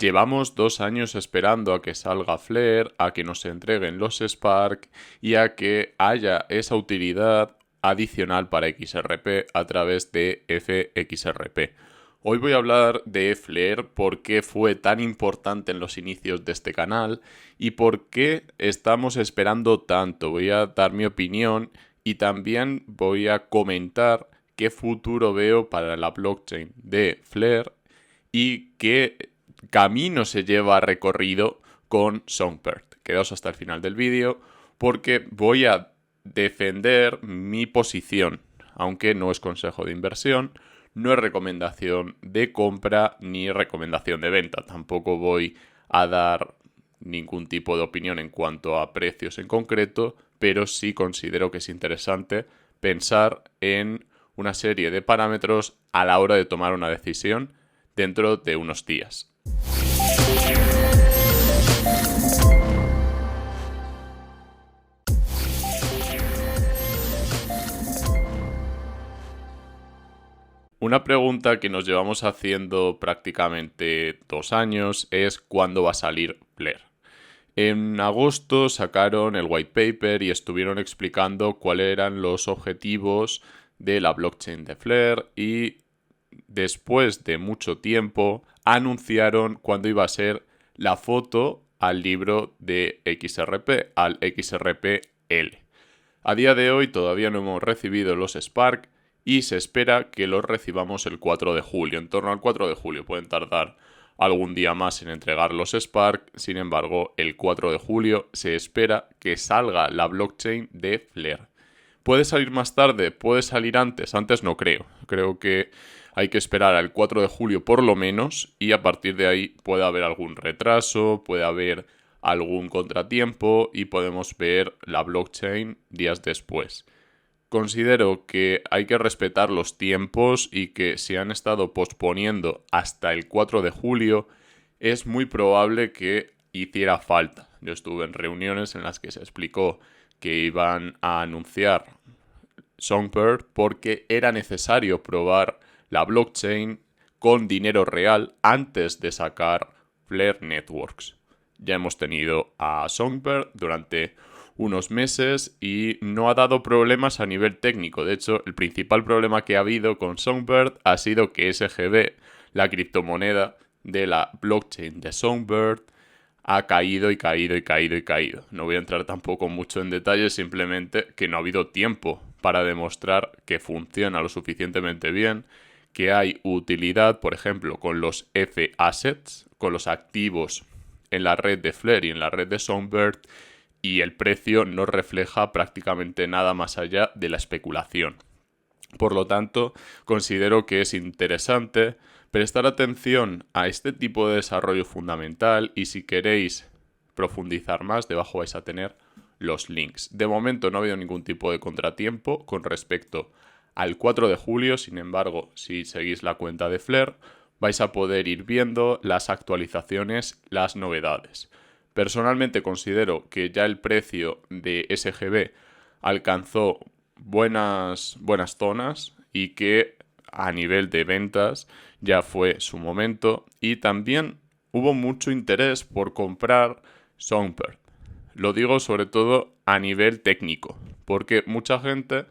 Llevamos 2 años esperando a que salga Flare, a que nos entreguen los Spark y a que haya esa utilidad adicional para XRP a través de FXRP. Hoy voy a hablar de Flare, por qué fue tan importante en los inicios de este canal y por qué estamos esperando tanto. Voy a dar mi opinión y también voy a comentar qué futuro veo para la blockchain de Flare y qué camino se lleva recorrido con Songbird. Quedaos hasta el final del vídeo porque voy a defender mi posición, aunque no es consejo de inversión, no es recomendación de compra ni recomendación de venta. Tampoco voy a dar ningún tipo de opinión en cuanto a precios en concreto, pero sí considero que es interesante pensar en una serie de parámetros a la hora de tomar una decisión dentro de unos días. Una pregunta que nos llevamos haciendo prácticamente 2 años es ¿cuándo va a salir Flare? En agosto sacaron el white paper y estuvieron explicando cuáles eran los objetivos de la blockchain de Flare y después de mucho tiempo anunciaron cuándo iba a ser la foto al libro de XRP, al XRP-L. A día de hoy todavía no hemos recibido los Spark y se espera que los recibamos el 4 de julio. En torno al 4 de julio pueden tardar algún día más en entregar los Spark. Sin embargo, el 4 de julio se espera que salga la blockchain de Flare. ¿Puede salir más tarde? ¿Puede salir antes? Antes no creo. Creo que hay que esperar al 4 de julio por lo menos y a partir de ahí puede haber algún retraso, puede haber algún contratiempo y podemos ver la blockchain días después. Considero que hay que respetar los tiempos y que si han estado posponiendo hasta el 4 de julio es muy probable que hiciera falta. Yo estuve en reuniones en las que se explicó que iban a anunciar Songbird porque era necesario probar la blockchain con dinero real antes de sacar Flare Networks. Ya hemos tenido a Songbird durante unos meses y no ha dado problemas a nivel técnico. De hecho, el principal problema que ha habido con Songbird ha sido que SGB, la criptomoneda de la blockchain de Songbird, ha caído y caído y caído y caído. No voy a entrar tampoco mucho en detalles, simplemente que no ha habido tiempo para demostrar que funciona lo suficientemente bien, que hay utilidad, por ejemplo, con los F-Assets, con los activos en la red de Flare y en la red de Songbird, y el precio no refleja prácticamente nada más allá de la especulación. Por lo tanto, considero que es interesante prestar atención a este tipo de desarrollo fundamental y si queréis profundizar más, debajo vais a tener los links. De momento no ha habido ningún tipo de contratiempo con respecto al 4 de julio, sin embargo, si seguís la cuenta de Flare, vais a poder ir viendo las actualizaciones, las novedades. Personalmente considero que ya el precio de SGB alcanzó buenas zonas y que a nivel de ventas ya fue su momento y también hubo mucho interés por comprar Songbird. Lo digo sobre todo a nivel técnico, porque mucha gente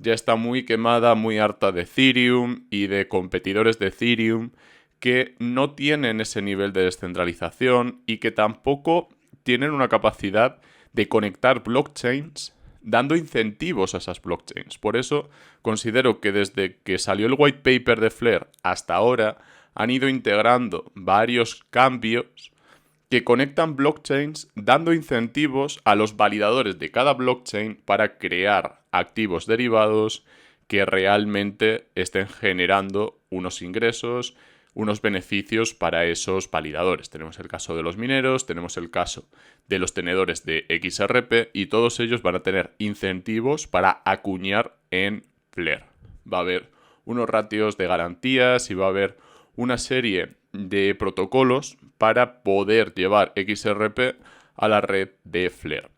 ya está muy quemada, muy harta de Ethereum y de competidores de Ethereum que no tienen ese nivel de descentralización y que tampoco tienen una capacidad de conectar blockchains dando incentivos a esas blockchains. Por eso considero que desde que salió el white paper de Flare hasta ahora han ido integrando varios cambios que conectan blockchains dando incentivos a los validadores de cada blockchain para crear activos derivados que realmente estén generando unos ingresos, unos beneficios para esos validadores. Tenemos el caso de los mineros, tenemos el caso de los tenedores de XRP y todos ellos van a tener incentivos para acuñar en Flare. Va a haber unos ratios de garantías y va a haber una serie de protocolos para poder llevar XRP a la red de Flare.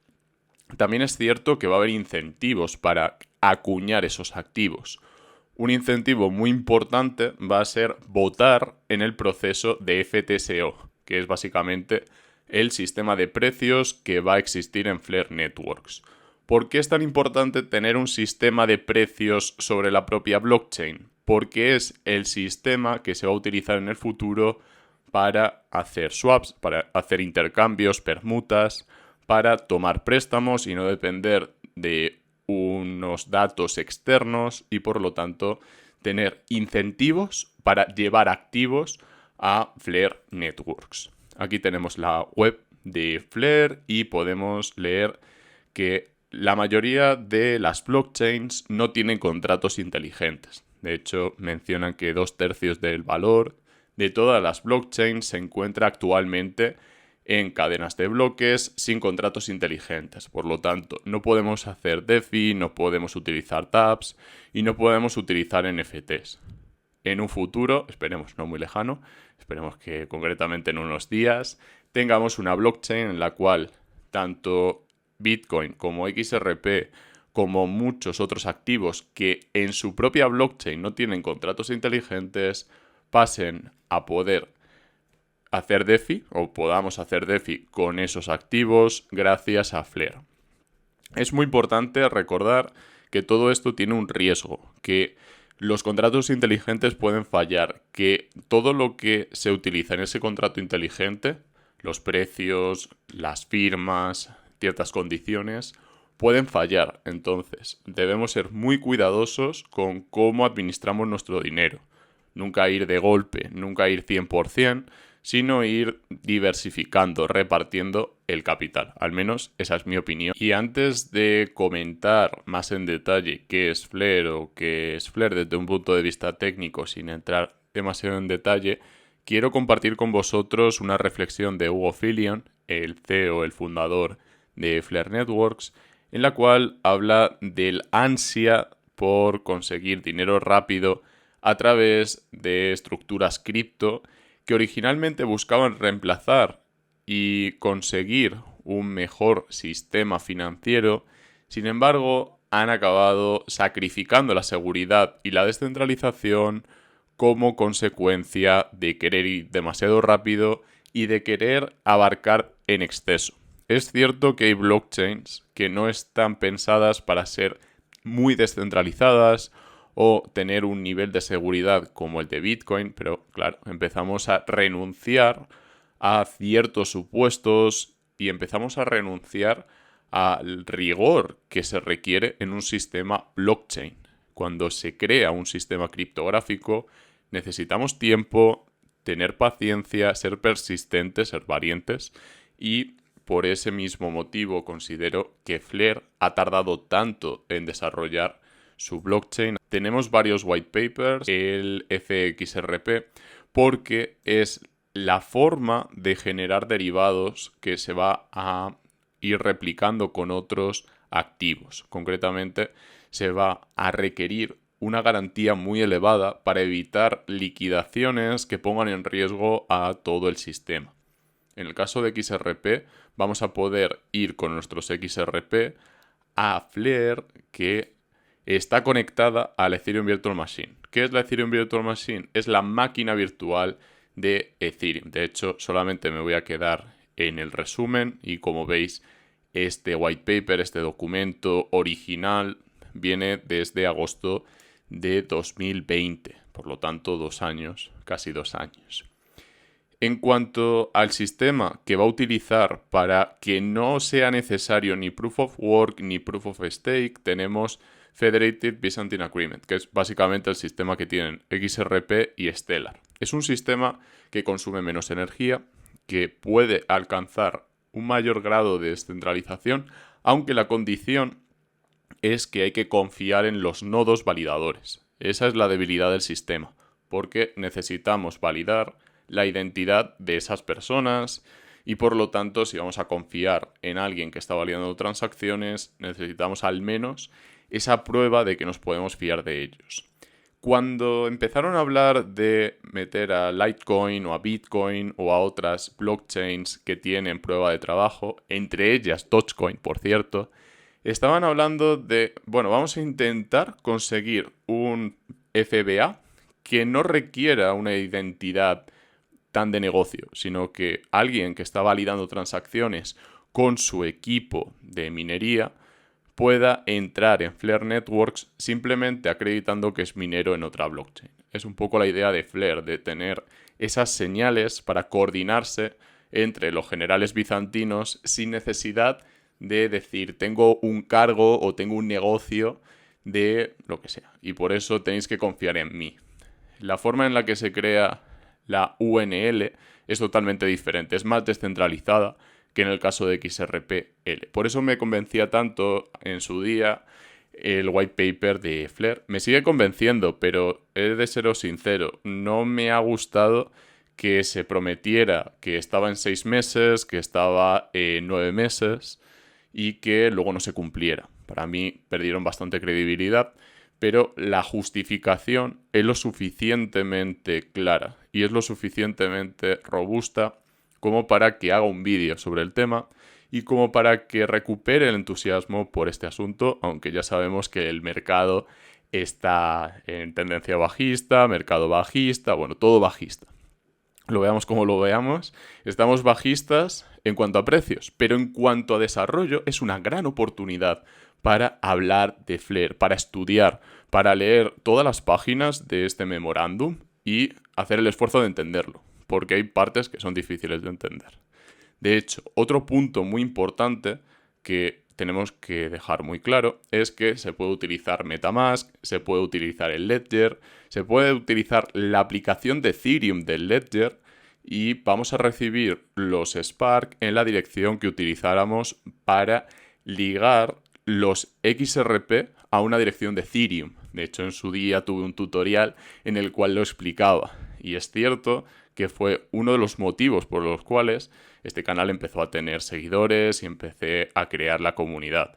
También es cierto que va a haber incentivos para acuñar esos activos. Un incentivo muy importante va a ser votar en el proceso de FTSO. que es básicamente el sistema de precios que va a existir en Flare Networks. ¿Por qué es tan importante tener un sistema de precios sobre la propia blockchain? Porque es el sistema que se va a utilizar en el futuro para hacer swaps, para hacer intercambios, permutas, para tomar préstamos y no depender de unos datos externos y por lo tanto tener incentivos para llevar activos a Flare Networks. Aquí tenemos la web de Flare y podemos leer que la mayoría de las blockchains no tienen contratos inteligentes. De hecho, mencionan que 2/3 del valor de todas las blockchains se encuentra actualmente en cadenas de bloques sin contratos inteligentes. Por lo tanto, no podemos hacer DeFi, no podemos utilizar dApps y no podemos utilizar NFTs. En un futuro, esperemos no muy lejano, esperemos que concretamente en unos días, tengamos una blockchain en la cual tanto Bitcoin como XRP como muchos otros activos que en su propia blockchain no tienen contratos inteligentes pasen a poder hacer DeFi o podamos hacer DeFi con esos activos gracias a Flare. Es muy importante recordar que todo esto tiene un riesgo, que los contratos inteligentes pueden fallar, que todo lo que se utiliza en ese contrato inteligente, los precios, las firmas, ciertas condiciones, pueden fallar. Entonces, debemos ser muy cuidadosos con cómo administramos nuestro dinero. Nunca ir de golpe, nunca ir 100%, sino ir diversificando, repartiendo el capital. Al menos esa es mi opinión. Y antes de comentar más en detalle qué es Flare o qué es Flare desde un punto de vista técnico, sin entrar demasiado en detalle, quiero compartir con vosotros una reflexión de Hugo Philion, el CEO, el fundador de Flare Networks, en la cual habla del ansia por conseguir dinero rápido a través de estructuras cripto que originalmente buscaban reemplazar y conseguir un mejor sistema financiero, sin embargo, han acabado sacrificando la seguridad y la descentralización como consecuencia de querer ir demasiado rápido y de querer abarcar en exceso. Es cierto que hay blockchains que no están pensadas para ser muy descentralizadas o tener un nivel de seguridad como el de Bitcoin, pero claro, empezamos a renunciar a ciertos supuestos y empezamos a renunciar al rigor que se requiere en un sistema blockchain. Cuando se crea un sistema criptográfico, necesitamos tiempo, tener paciencia, ser persistentes, ser valientes y por ese mismo motivo considero que Flare ha tardado tanto en desarrollar su blockchain. Tenemos varios white papers, el FXRP, porque es la forma de generar derivados que se va a ir replicando con otros activos. Concretamente, se va a requerir una garantía muy elevada para evitar liquidaciones que pongan en riesgo a todo el sistema. En el caso de XRP, vamos a poder ir con nuestros XRP a Flare, que está conectada al Ethereum Virtual Machine. ¿Qué es la Ethereum Virtual Machine? Es la máquina virtual de Ethereum. De hecho, solamente me voy a quedar en el resumen y como veis, este white paper, este documento original, viene desde agosto de 2020. Por lo tanto, 2 años, casi 2 años. En cuanto al sistema que va a utilizar para que no sea necesario ni Proof of Work ni Proof of Stake, tenemos Federated Byzantine Agreement, que es básicamente el sistema que tienen XRP y Stellar. Es un sistema que consume menos energía, que puede alcanzar un mayor grado de descentralización, aunque la condición es que hay que confiar en los nodos validadores. Esa es la debilidad del sistema, porque necesitamos validar la identidad de esas personas y por lo tanto si vamos a confiar en alguien que está validando transacciones necesitamos al menos esa prueba de que nos podemos fiar de ellos. Cuando empezaron a hablar de meter a Litecoin o a Bitcoin o a otras blockchains que tienen prueba de trabajo, entre ellas Dogecoin por cierto, estaban hablando de, bueno, vamos a intentar conseguir un FBA que no requiera una identidad tan de negocio, sino que alguien que está validando transacciones con su equipo de minería pueda entrar en Flare Networks simplemente acreditando que es minero en otra blockchain. Es un poco la idea de Flare, de tener esas señales para coordinarse entre los generales bizantinos sin necesidad de decir tengo un cargo o tengo un negocio de lo que sea. Y por eso tenéis que confiar en mí. La forma en la que se crea la UNL es totalmente diferente, es más descentralizada que en el caso de XRP-L. Por eso me convencía tanto en su día el white paper de Flare. Me sigue convenciendo, pero he de seros sincero, no me ha gustado que se prometiera que estaba en 6 meses, que estaba en 9 meses y que luego no se cumpliera. Para mí perdieron bastante credibilidad, pero la justificación es lo suficientemente clara y es lo suficientemente robusta como para que haga un vídeo sobre el tema y como para que recupere el entusiasmo por este asunto, aunque ya sabemos que el mercado está en tendencia bajista, mercado bajista, bueno, todo bajista. Lo veamos como lo veamos, estamos bajistas en cuanto a precios, pero en cuanto a desarrollo es una gran oportunidad para hablar de Flare, para estudiar, para leer todas las páginas de este memorándum y hacer el esfuerzo de entenderlo, porque hay partes que son difíciles de entender. De hecho, otro punto muy importante que tenemos que dejar muy claro es que se puede utilizar MetaMask, se puede utilizar el Ledger, se puede utilizar la aplicación de Ethereum del Ledger y vamos a recibir los Spark en la dirección que utilizáramos para ligar los XRP a una dirección de Ethereum. De hecho, en su día tuve un tutorial en el cual lo explicaba. Y es cierto que fue uno de los motivos por los cuales este canal empezó a tener seguidores y empecé a crear la comunidad.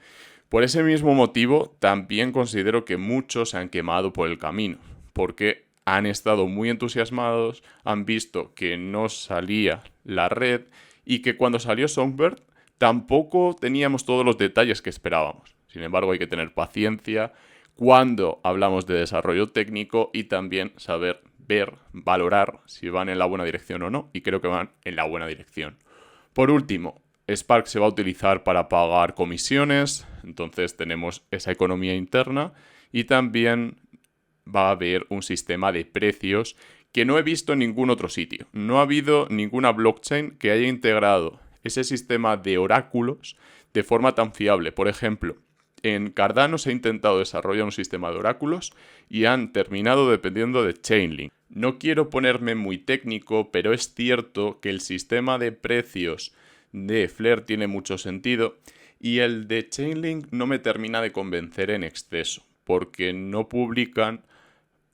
Por ese mismo motivo, también considero que muchos se han quemado por el camino, porque han estado muy entusiasmados, han visto que no salía la red y que cuando salió Songbird tampoco teníamos todos los detalles que esperábamos. Sin embargo, hay que tener paciencia cuando hablamos de desarrollo técnico y también saber ver, valorar si van en la buena dirección o no, y creo que van en la buena dirección. Por último, Spark se va a utilizar para pagar comisiones, entonces tenemos esa economía interna y también va a haber un sistema de precios que no he visto en ningún otro sitio. No ha habido ninguna blockchain que haya integrado ese sistema de oráculos de forma tan fiable. Por ejemplo, en Cardano se ha intentado desarrollar un sistema de oráculos y han terminado dependiendo de Chainlink. No quiero ponerme muy técnico, pero es cierto que el sistema de precios de Flare tiene mucho sentido y el de Chainlink no me termina de convencer en exceso, porque no publican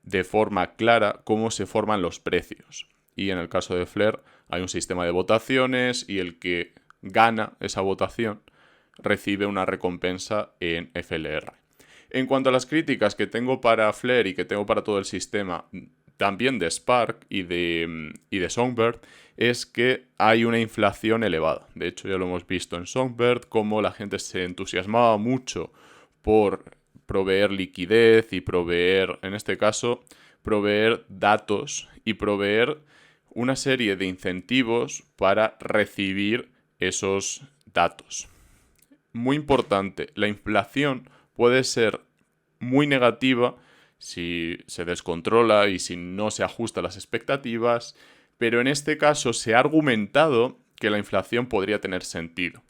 de forma clara cómo se forman los precios. Y en el caso de Flare hay un sistema de votaciones y el que gana esa votación recibe una recompensa en FLR. En cuanto a las críticas que tengo para Flare y que tengo para todo el sistema, también de Spark y de Songbird, es que hay una inflación elevada. De hecho, ya lo hemos visto en Songbird, cómo la gente se entusiasmaba mucho por proveer liquidez y proveer, en este caso, proveer datos y proveer una serie de incentivos para recibir esos datos. Muy importante, la inflación puede ser muy negativa si se descontrola y si no se ajusta a las expectativas, pero en este caso se ha argumentado que la inflación podría tener sentido.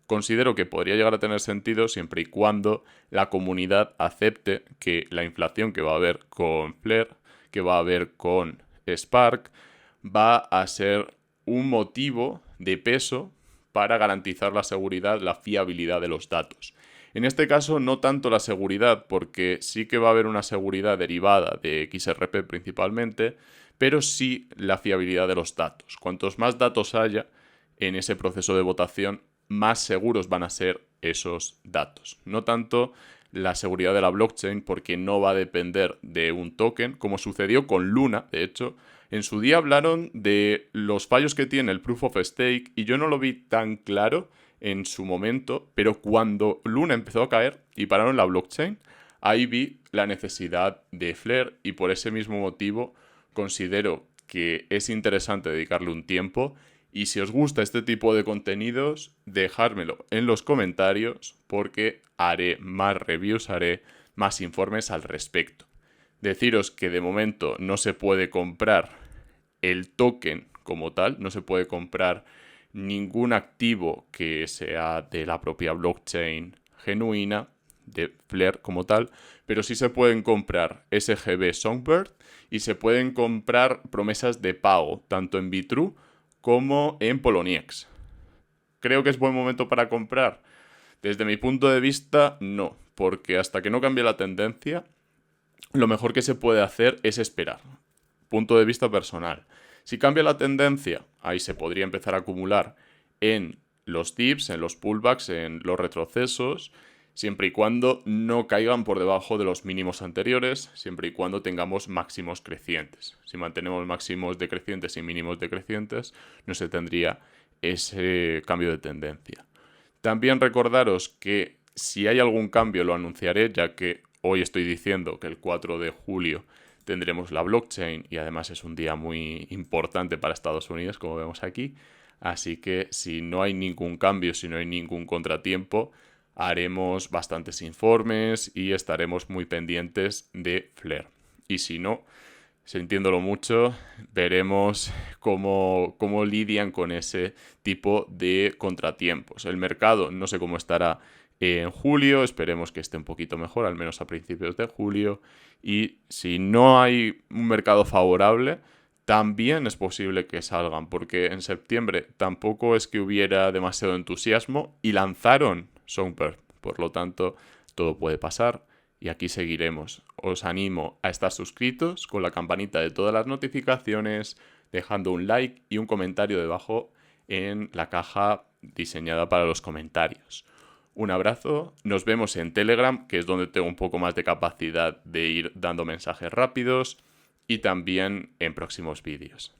Considero que podría llegar a tener sentido siempre y cuando la comunidad acepte que la inflación que va a haber con Flare, que va a haber con Spark, va a ser un motivo de peso para garantizar la seguridad, la fiabilidad de los datos. En este caso, no tanto la seguridad, porque sí que va a haber una seguridad derivada de XRP principalmente, pero sí la fiabilidad de los datos. Cuantos más datos haya en ese proceso de votación, más seguros van a ser esos datos. No tanto la seguridad de la blockchain, porque no va a depender de un token, como sucedió con Luna. De hecho, en su día hablaron de los fallos que tiene el Proof of Stake y yo no lo vi tan claro en su momento, pero cuando Luna empezó a caer y pararon la blockchain, ahí vi la necesidad de Flare y por ese mismo motivo considero que es interesante dedicarle un tiempo. Y si os gusta este tipo de contenidos, dejármelo en los comentarios porque haré más reviews, haré más informes al respecto. Deciros que de momento no se puede comprar el token como tal, no se puede comprar ningún activo que sea de la propia blockchain genuina, de Flare como tal, pero sí se pueden comprar SGB Songbird y se pueden comprar promesas de pago, tanto en Bitrue como en Poloniex. ¿Creo que es buen momento para comprar? Desde mi punto de vista, no, porque hasta que no cambie la tendencia, lo mejor que se puede hacer es esperar. Punto de vista personal. Si cambia la tendencia, ahí se podría empezar a acumular en los dips, en los pullbacks, en los retrocesos, siempre y cuando no caigan por debajo de los mínimos anteriores, siempre y cuando tengamos máximos crecientes. Si mantenemos máximos decrecientes y mínimos decrecientes, no se tendría ese cambio de tendencia. También recordaros que si hay algún cambio lo anunciaré, ya que hoy estoy diciendo que el 4 de julio tendremos la blockchain y además es un día muy importante para Estados Unidos, como vemos aquí. Así que si no hay ningún cambio, si no hay ningún contratiempo, haremos bastantes informes y estaremos muy pendientes de Flare. Y si no, sintiéndolo mucho, veremos cómo lidian con ese tipo de contratiempos. El mercado no sé cómo estará en julio, esperemos que esté un poquito mejor, al menos a principios de julio. Y si no hay un mercado favorable, también es posible que salgan, porque en septiembre tampoco es que hubiera demasiado entusiasmo y lanzaron Songbird. Por lo tanto, todo puede pasar. Y aquí seguiremos. Os animo a estar suscritos con la campanita de todas las notificaciones, dejando un like y un comentario debajo en la caja diseñada para los comentarios. Un abrazo, nos vemos en Telegram, que es donde tengo un poco más de capacidad de ir dando mensajes rápidos, y también en próximos vídeos.